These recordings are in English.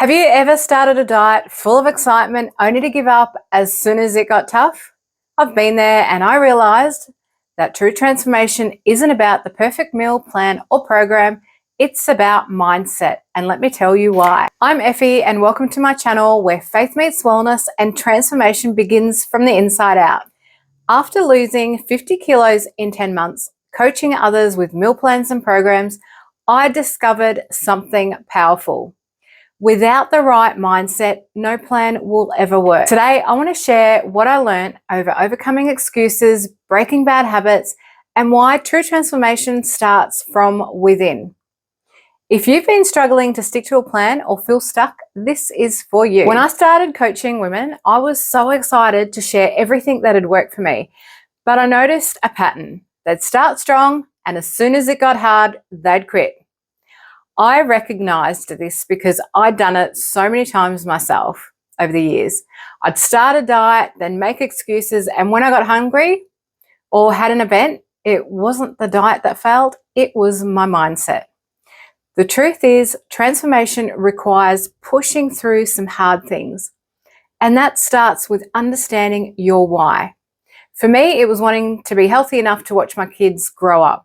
Have you ever started a diet full of excitement only to give up as soon as it got tough? I've been there, and I realized that true transformation isn't about the perfect meal plan or program. It's about mindset, and let me tell you why. I'm Effie, and welcome to my channel where faith meets wellness and transformation begins from the inside out. After losing 50 kilos in 10 months, coaching others with meal plans and programs, I discovered something powerful. Without the right mindset, no plan will ever work. Today, I want to share what I learned over overcoming excuses, breaking bad habits, and why true transformation starts from within. If you've been struggling to stick to a plan or feel stuck, this is for you. When I started coaching women, I was so excited to share everything that had worked for me, but I noticed a pattern. They'd start strong, and as soon as it got hard, they'd quit. I recognized this because I'd done it so many times myself over the years. I'd start a diet, then make excuses, and when I got hungry or had an event, it wasn't the diet that failed, it was my mindset. The truth is, transformation requires pushing through some hard things, and that starts with understanding your why. For me, it was wanting to be healthy enough to watch my kids grow up.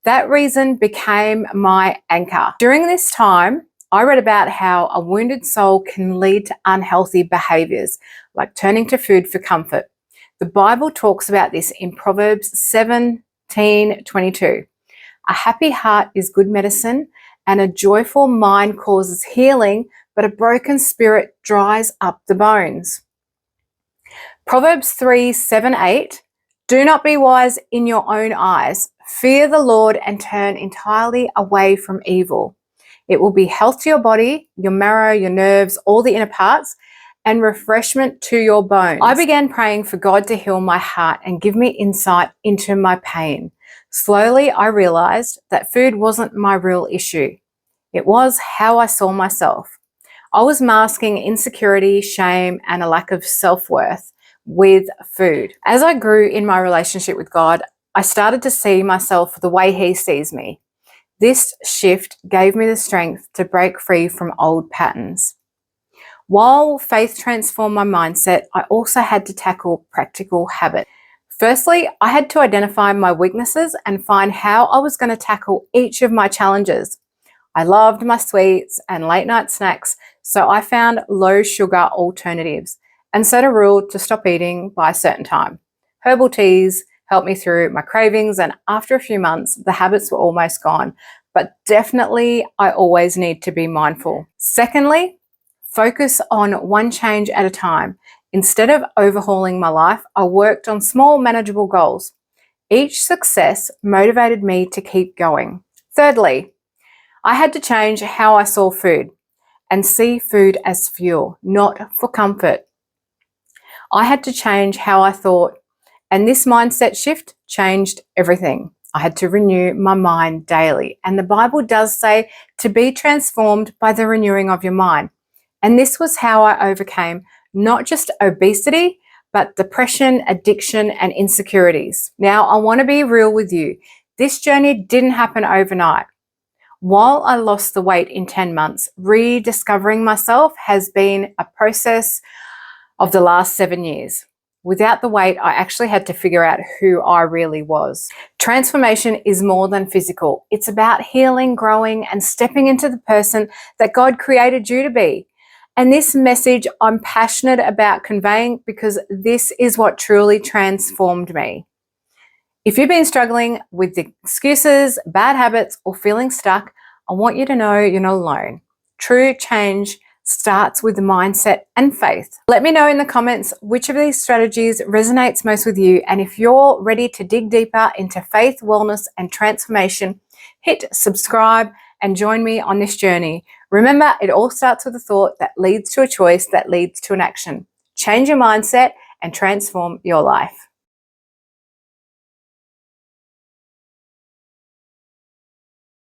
That reason became my anchor. During this time, I read about how a wounded soul can lead to unhealthy behaviors, like turning to food for comfort. The Bible talks about this in Proverbs 17:22. A happy heart is good medicine, and a joyful mind causes healing, but a broken spirit dries up the bones. Proverbs 3:7-8. Do not be wise in your own eyes. Fear the Lord and turn entirely away from evil. It will be health to your body, your marrow, your nerves, all the inner parts, and refreshment to your bones. I began praying for God to heal my heart and give me insight into my pain. Slowly, I realized that food wasn't my real issue. It was how I saw myself. I was masking insecurity, shame, and a lack of self-worth with food. As I grew in my relationship with God, I started to see myself the way He sees me. This shift gave me the strength to break free from old patterns. While faith transformed my mindset, I also had to tackle practical habits. Firstly, I had to identify my weaknesses and find how I was going to tackle each of my challenges. I loved my sweets and late night snacks, so I found low sugar alternatives and set a rule to stop eating by a certain time. Herbal teas helped me through my cravings, and after a few months, the habits were almost gone. But definitely, I always need to be mindful. Secondly, focus on one change at a time. Instead of overhauling my life, I worked on small, manageable goals. Each success motivated me to keep going. Thirdly, I had to change how I saw food and see food as fuel, not for comfort. I had to change how I thought, and this mindset shift changed everything. I had to renew my mind daily. And the Bible does say to be transformed by the renewing of your mind. And this was how I overcame not just obesity, but depression, addiction, and insecurities. Now, I want to be real with you. This journey didn't happen overnight. While I lost the weight in 10 months, rediscovering myself has been a process of the last 7 years. Without the weight, I actually had to figure out who I really was. Transformation is more than physical. It's about healing, growing, and stepping into the person that God created you to be. And this message I'm passionate about conveying because this is what truly transformed me. If you've been struggling with excuses, bad habits, or feeling stuck, I want you to know you're not alone. True change starts with mindset and faith. Let me know in the comments which of these strategies resonates most with you, and if you're ready to dig deeper into faith, wellness, and transformation, hit subscribe and join me on this journey. Remember, it all starts with a thought that leads to a choice that leads to an action. Change your mindset and transform your life.